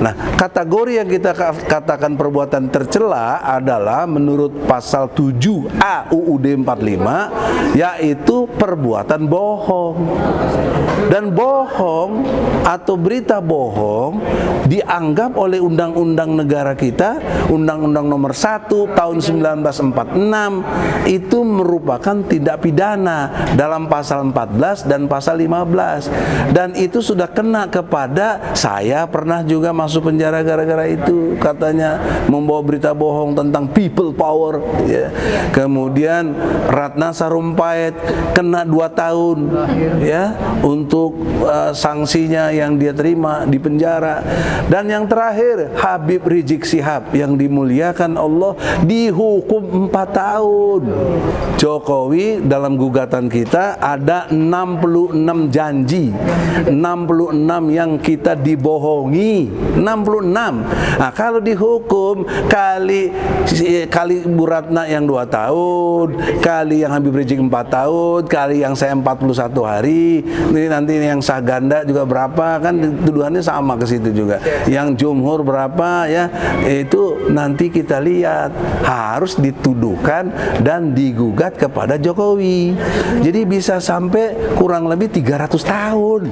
Nah, kategori yang kita katakan perbuatan tercela adalah menurut pasal 7A UUD 45, yaitu perbuatan bohong. Dan bohong atau berita bohong dianggap oleh undang-undang negara kita, Undang-Undang Nomor 1 tahun 1946, itu merupakan tindak pidana dalam pasal 14 dan pasal 15. Dan itu sudah kena kepada saya, pernah juga masuk penjara gara-gara itu, katanya membawa berita bohong tentang people power ya. Kemudian Ratna Sarumpait kena 2 tahun ya untuk sanksinya yang dia terima di penjara. Dan yang terakhir Habib Rizik Syihab yang dimuliakan Allah dihukum 4 tahun. Jokowi dalam gugatan kita ada 66 janji, 66 yang kita dibohongi, 66. Nah, kalau dihukum kali Bu Ratna yang 2 tahun, kali yang Habib Rizik 4 tahun, kali yang saya 41 hari, ini nanti yang sah ganda juga berapa, kan tuduhannya sama ke situ juga. Yang jumhur berapa ya, itu nanti kita lihat, harus dituduhkan dan digugat kepada Jokowi. Jadi bisa sampai kurang lebih 300 tahun.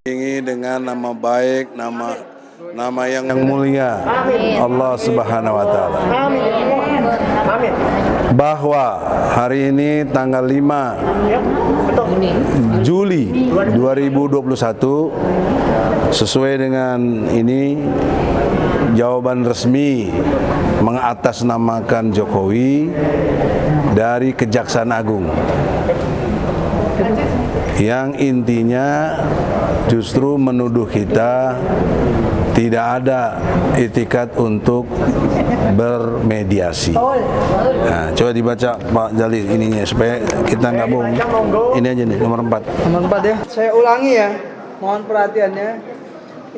Ini dengan nama baik, nama yang mulia Allah Subhanahu wa taala. Bahwa hari ini tanggal 5 Juli 2021, sesuai dengan ini jawaban resmi mengatasnamakan Jokowi dari Kejaksaan Agung, yang intinya justru menuduh kita tidak ada itikat untuk bermediasi. Nah, coba dibaca Pak Jalil ininya supaya kita nggak bohong. Ini aja nih nomor 4. Nomor 4 ya. Saya ulangi ya, mohon perhatiannya.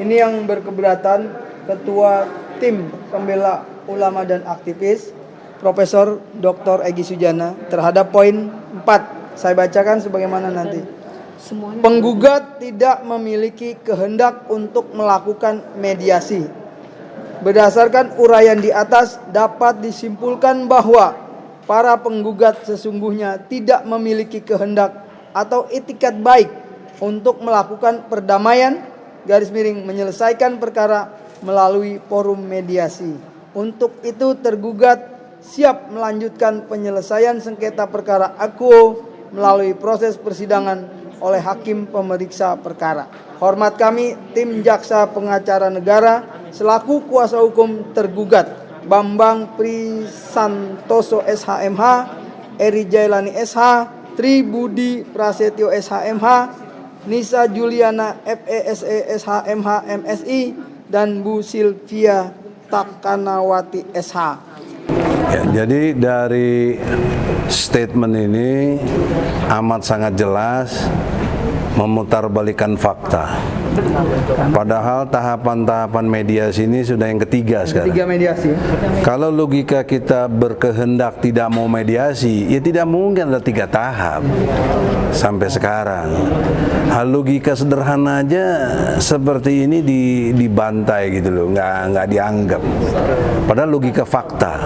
Ini yang berkeberatan Ketua Tim Pembela Ulama dan Aktivis Profesor Dr. Egy Sujana terhadap poin 4. Saya bacakan sebagaimana nanti. Penggugat tidak memiliki kehendak untuk melakukan mediasi. Berdasarkan uraian di atas, dapat disimpulkan bahwa para penggugat sesungguhnya tidak memiliki kehendak atau itikat baik untuk melakukan perdamaian menyelesaikan perkara melalui forum mediasi. Untuk itu tergugat siap melanjutkan penyelesaian sengketa perkara akuo melalui proses persidangan oleh hakim pemeriksa perkara. Hormat kami, tim Jaksa Pengacara Negara selaku kuasa hukum tergugat Bambang Prisantoso SHMH, Eri Jailani SH, Tri Budi Prasetyo SHMH, Nisa Juliana FESE SHMH MSI, dan Bu Silvia Takanawati SH. Ya, jadi dari statement ini amat sangat jelas memutarbalikan fakta. Padahal tahapan-tahapan mediasi ini sudah yang ketiga sekarang. Ketiga mediasi. Kalau logika kita berkehendak tidak mau mediasi, ya tidak mungkin ada 3 tahap sampai sekarang. Hal logika sederhana aja seperti ini dibantai gitu loh, nggak dianggap. Padahal logika fakta.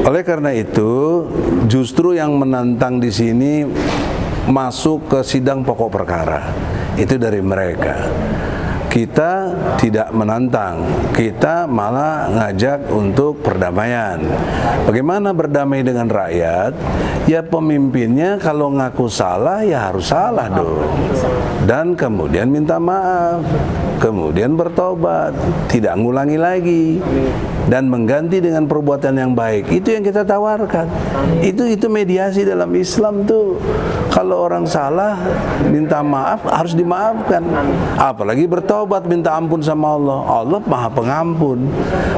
Oleh karena itu, justru yang menantang di sini masuk ke sidang pokok perkara itu dari mereka. Kita tidak menantang, kita malah ngajak untuk perdamaian. Bagaimana berdamai dengan rakyat? Ya pemimpinnya kalau ngaku salah ya harus salah dong. Dan kemudian minta maaf, kemudian bertobat, tidak ngulangi lagi, dan mengganti dengan perbuatan yang baik. Itu yang kita tawarkan. Itu mediasi dalam Islam tuh. Kalau orang salah minta maaf harus dimaafkan. Apalagi bertobat minta ampun sama Allah. Allah Maha Pengampun.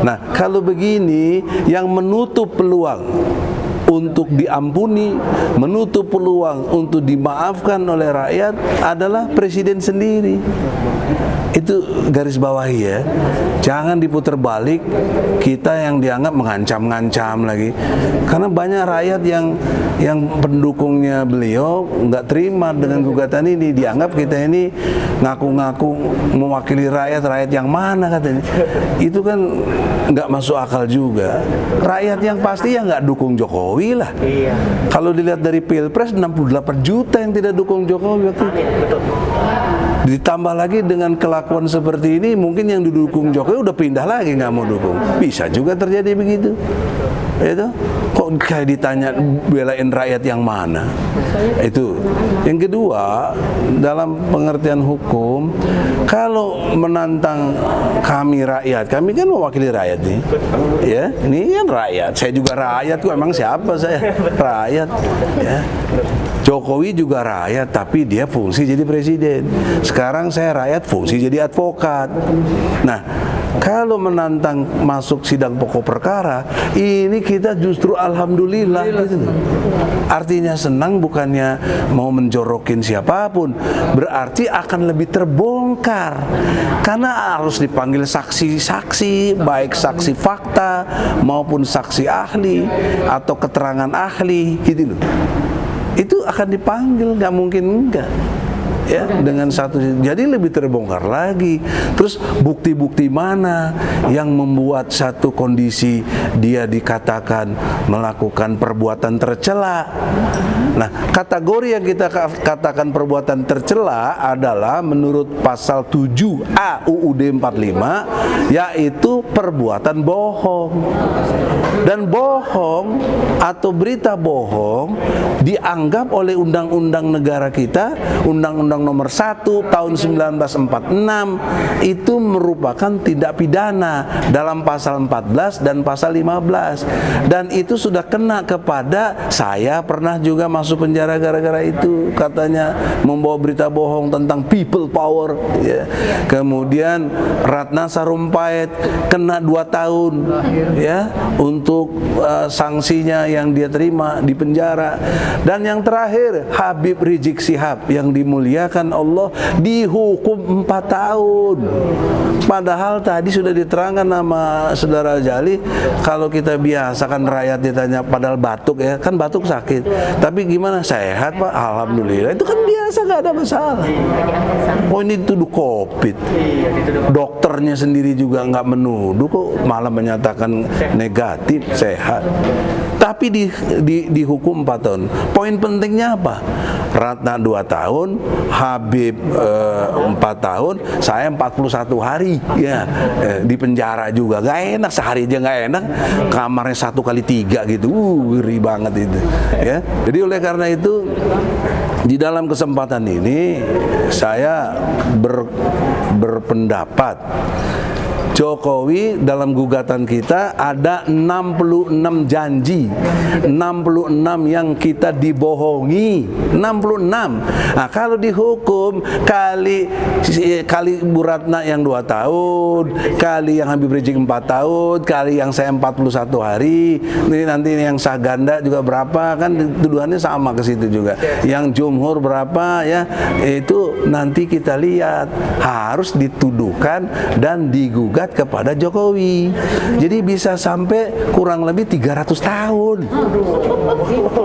Nah, kalau begini yang menutup peluang untuk diampuni, menutup peluang untuk dimaafkan oleh rakyat adalah presiden sendiri. Itu itu garis bawahi ya, jangan diputar balik kita yang dianggap mengancam-ngancam lagi, karena banyak rakyat yang pendukungnya beliau nggak terima dengan gugatan ini, dianggap kita ini ngaku-ngaku mewakili rakyat yang mana katanya. Itu kan nggak masuk akal juga. Rakyat yang pasti ya nggak dukung Jokowi lah. Kalau dilihat dari Pilpres 68 juta yang tidak dukung Jokowi waktu itu. Ditambah lagi dengan kelakuan seperti ini, mungkin yang didukung Jokowi udah pindah lagi nggak mau dukung. Bisa juga terjadi begitu. Itu kok kayak ditanya belain rakyat yang mana? Itu. Yang kedua, dalam pengertian hukum, kalau menantang kami rakyat, kami kan mewakili rakyat nih. Ya, ini kan rakyat. Saya juga rakyat kok, emang siapa saya? Rakyat. Ya. Jokowi juga rakyat, tapi dia fungsi jadi presiden. Sekarang saya rakyat, fungsi jadi advokat. Nah, kalau menantang masuk sidang pokok perkara, ini kita justru alhamdulillah gitu. Artinya senang, bukannya mau menjorokin siapapun, berarti akan lebih terbongkar. Karena harus dipanggil saksi-saksi, baik saksi fakta maupun saksi ahli atau keterangan ahli gitu loh. Itu akan dipanggil, nggak mungkin enggak. Ya, dengan satu, jadi lebih terbongkar lagi. Terus bukti-bukti mana yang membuat satu kondisi dia dikatakan melakukan perbuatan tercela. Nah, kategori yang kita katakan perbuatan tercela adalah menurut pasal 7A UUD 45, yaitu perbuatan bohong. Dan bohong atau berita bohong dianggap oleh undang-undang negara kita, Undang-Undang Nomor 1 Tahun 1946, itu merupakan tindak pidana dalam pasal 14 dan pasal 15. Dan itu sudah kena kepada saya, pernah juga masuk penjara gara-gara itu, katanya membawa berita bohong tentang people power ya. Kemudian Ratna Sarumpait kena 2 tahun ya untuk sanksinya yang dia terima di penjara. Dan yang terakhir Habib Rizik Syihab yang dimuliakan Allah dihukum 4 tahun. Padahal tadi sudah diterangkan nama Saudara Jali, kalau kita biasakan rakyat ditanya padahal batuk ya, kan batuk sakit, tapi gimana, sehat Pak? Alhamdulillah. Itu kan biasa, nggak ada masalah. Oh, ini dituduh COVID, dokternya sendiri juga nggak menuduh kok, malah menyatakan negatif, sehat. Tapi dihukum 4 tahun. Poin pentingnya apa? Ratna 2 tahun, Habib 4 tahun, saya 41 hari ya di penjara juga. Gak enak, sehari aja gak enak, kamarnya 1x3 gitu, ngeri banget itu ya. Jadi oleh karena itu, di dalam kesempatan ini saya berpendapat Jokowi dalam gugatan kita ada 66 janji, 66 yang kita dibohongi, 66. Nah, kalau dihukum kali Bu Ratna yang 2 tahun, kali yang Habib Rizik 4 tahun, kali yang saya 41 hari, ini nanti yang sah ganda juga berapa, kan tuduhannya sama ke situ juga. Yang jumhur berapa ya, itu nanti kita lihat, harus dituduhkan dan digugat kepada Jokowi. Jadi bisa sampai kurang lebih 300 tahun.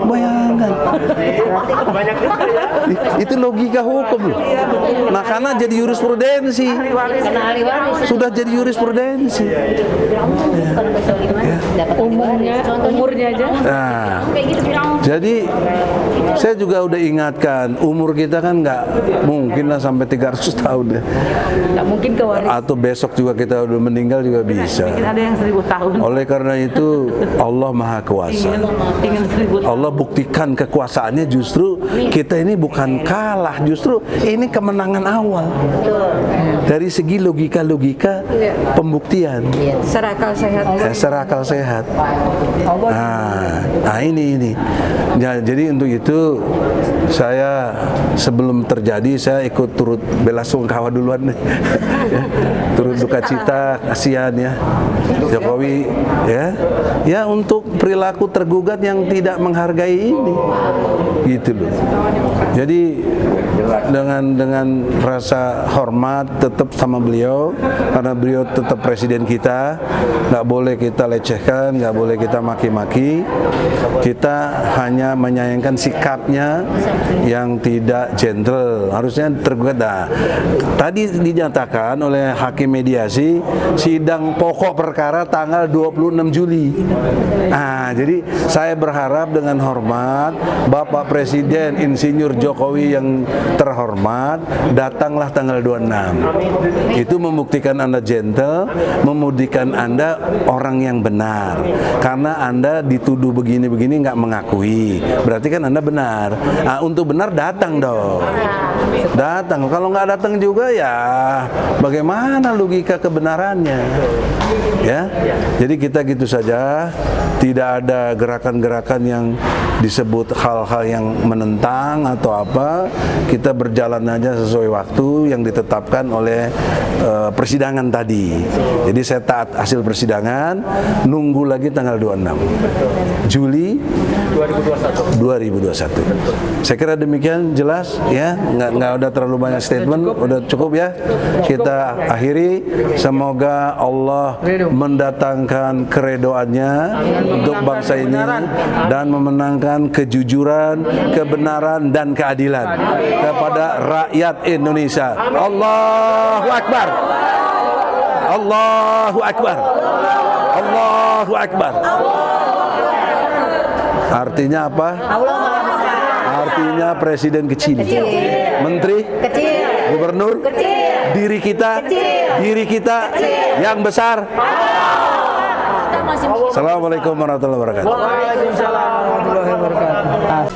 Bayangkan. Itu logika hukum loh. Nah, karena jadi jurisprudensi. Sudah jadi jurisprudensi. Umurnya aja. Nah, jadi saya juga udah ingatkan, umur kita kan nggak mungkin lah sampai 300 tahun ya. Nggak mungkin kewaris. Atau besok juga kita udah meninggal juga bisa. Mungkin ada yang 1000 tahun. Oleh karena itu Allah Maha Kuasa. Ingin 1000 tahun. Allah buktikan kekuasaannya, justru kita ini bukan kalah, justru ini kemenangan awal. Dari segi logika-logika pembuktian. Secara akal sehat. Secara akal sehat. Nah ini. Ya, jadi untuk itu saya sebelum terjadi saya ikut turut belasungkawa duluan nih. Ya, turut duka cita, kasihan ya Jokowi ya untuk perilaku tergugat yang tidak menghargai ini, gitu loh. Jadi dengan rasa hormat tetap sama beliau karena beliau tetap presiden kita, nggak boleh kita lecehkan, nggak boleh kita maki-maki. Kita hanya menyayangkan sikapnya yang tidak gentle, harusnya tergugat. Nah, tadi dinyatakan oleh hakim mediasi sidang pokok perkara tanggal 26 Juli. Nah, jadi saya berharap dengan hormat Bapak Presiden Insinyur Jokowi yang terhormat datanglah tanggal 26. Itu membuktikan Anda gentle, membuktikan Anda orang yang benar. Karena Anda dituduh begini-begini nggak mengakui, berarti kan Anda benar. Nah, untuk benar datang dong. Datang. Kalau nggak datang juga ya bagaimana logika kebenarannya? Ya. Jadi kita gitu saja, tidak ada gerakan-gerakan yang disebut hal-hal yang menentang atau apa. Kita berjalan aja sesuai waktu yang ditetapkan oleh persidangan tadi. Jadi saya taat hasil persidangan, nunggu lagi tanggal 26 Juli 2021. Saya kira demikian jelas ya, nggak ada terlalu banyak statement, udah cukup ya. Kita akhiri, semoga Allah mendatangkan keredoannya untuk bangsa ini dan memenangkan kejujuran, kebenaran dan keadilan kepada rakyat Indonesia. Allahu Akbar. Allahu Akbar. Allahu Akbar. Artinya apa? Artinya presiden kecil, menteri kecil, gubernur kecil, diri kita yang besar. Assalamualaikum warahmatullahi wabarakatuh. Waalaikumsalam warahmatullahi wabarakatuh.